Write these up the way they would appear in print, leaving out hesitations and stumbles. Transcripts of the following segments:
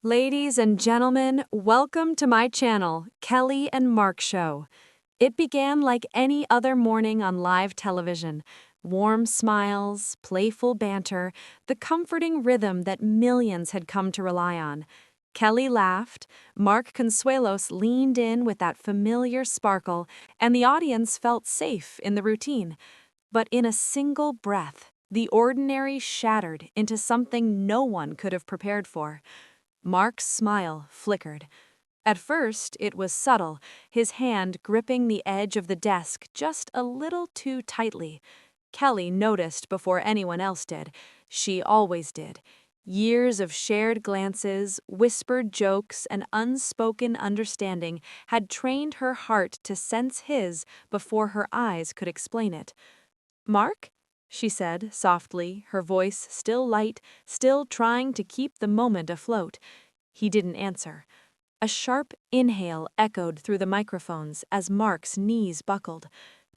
Ladies and gentlemen, welcome to my channel, Kelly&Mark Show. It began like any other morning on live television. Warm smiles, playful banter, the comforting rhythm that millions had come to rely on. Kelly laughed, Mark Consuelos leaned in with that familiar sparkle, and the audience felt safe in the routine. But in a single breath, the ordinary shattered into something no one could have prepared for. Mark's smile flickered. At first, it was subtle, his hand gripping the edge of the desk just a little too tightly. Kelly noticed before anyone else did. She always did. Years of shared glances, whispered jokes, and unspoken understanding had trained her heart to sense his before her eyes could explain it. "Mark?" she said softly, her voice still light, still trying to keep the moment afloat. He didn't answer. A sharp inhale echoed through the microphones as Mark's knees buckled.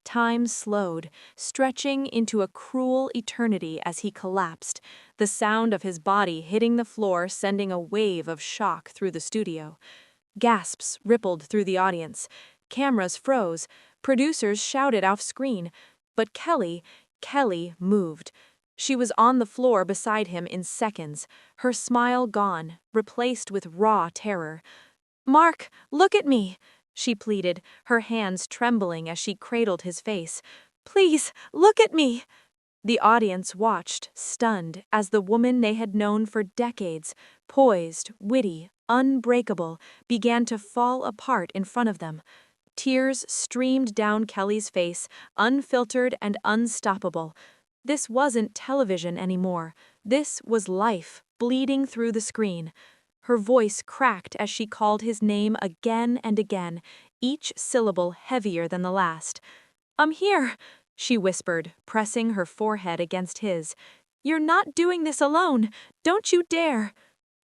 Time slowed, stretching into a cruel eternity as he collapsed, the sound of his body hitting the floor sending a wave of shock through the studio. Gasps rippled through the audience. Cameras froze. Producers shouted off screen. But Kelly moved. She was on the floor beside him in seconds, her smile gone, replaced with raw terror. "Mark, look at me," she pleaded, her hands trembling as she cradled his face. "Please, look at me." The audience watched, stunned, as the woman they had known for decades, poised, witty, unbreakable, began to fall apart in front of them. Tears streamed down Kelly's face, unfiltered and unstoppable. This wasn't television anymore. This was life, bleeding through the screen. Her voice cracked as she called his name again and again, each syllable heavier than the last. "I'm here," she whispered, pressing her forehead against his. "You're not doing this alone. Don't you dare."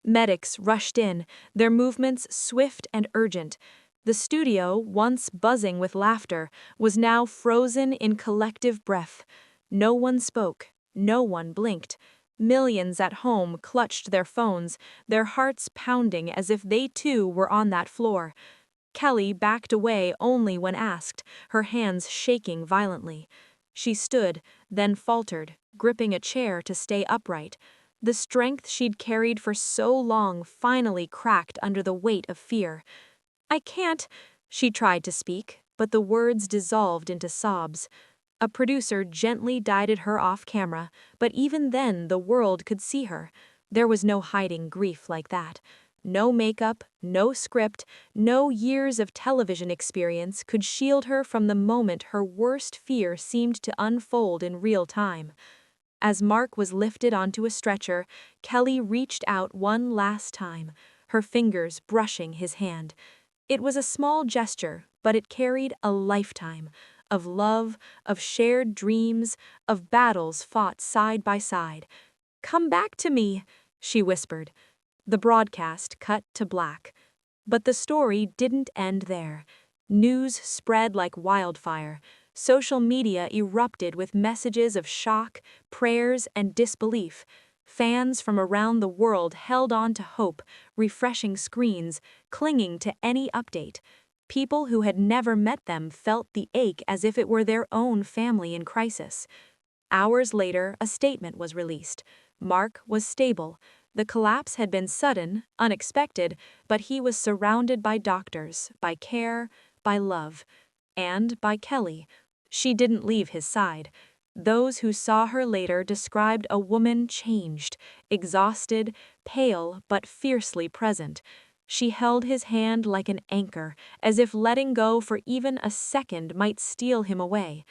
Medics rushed in, their movements swift and urgent. The studio, once buzzing with laughter, was now frozen in collective breath. No one spoke, no one blinked. Millions at home clutched their phones, their hearts pounding as if they too were on that floor. Kelly backed away only when asked, her hands shaking violently. She stood, then faltered, gripping a chair to stay upright. The strength she'd carried for so long finally cracked under the weight of fear. "I can't," she tried to speak, but the words dissolved into sobs. A producer gently guided her off camera, but even then the world could see her. There was no hiding grief like that. No makeup, no script, no years of television experience could shield her from the moment her worst fear seemed to unfold in real time. As Mark was lifted onto a stretcher, Kelly reached out one last time, her fingers brushing his hand. It was a small gesture, but it carried a lifetime of love, of shared dreams, of battles fought side by side. "Come back to me," she whispered. The broadcast cut to black. But the story didn't end there. News spread like wildfire. Social media erupted with messages of shock, prayers, and disbelief. Fans from around the world held on to hope, refreshing screens, clinging to any update. People who had never met them felt the ache as if it were their own family in crisis. Hours later, a statement was released. Mark was stable. The collapse had been sudden, unexpected, but he was surrounded by doctors, by care, by love, and by Kelly. She didn't leave his side. Those who saw her later described a woman changed, exhausted, pale, but fiercely present. She held his hand like an anchor, as if letting go for even a second might steal him away.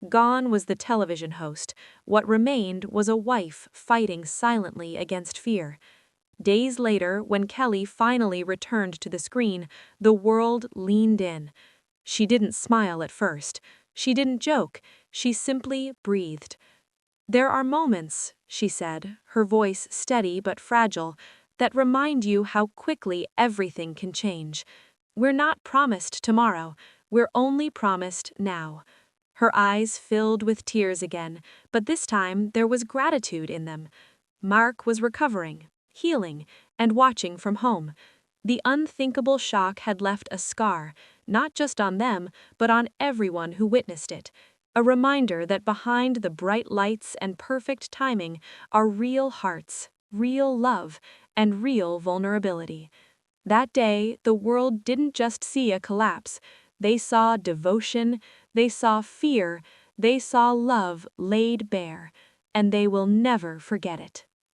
Gone was the television host. What remained was a wife fighting silently against fear. Days later, when Kelly finally returned to the screen, the world leaned in. She didn't smile at first. She didn't joke. She simply breathed. "There are moments," she said, her voice steady but fragile, "that remind you how quickly everything can change. We're not promised tomorrow. We're only promised now." Her eyes filled with tears again, but this time there was gratitude in them. Mark was recovering. healing, and watching from home. The unthinkable shock had left a scar, not just on them, but on everyone who witnessed it. A reminder that behind the bright lights and perfect timing are real hearts, real love, and real vulnerability. That day, the world didn't just see a collapse. They saw devotion, they saw fear, they saw love laid bare, and they will never forget it.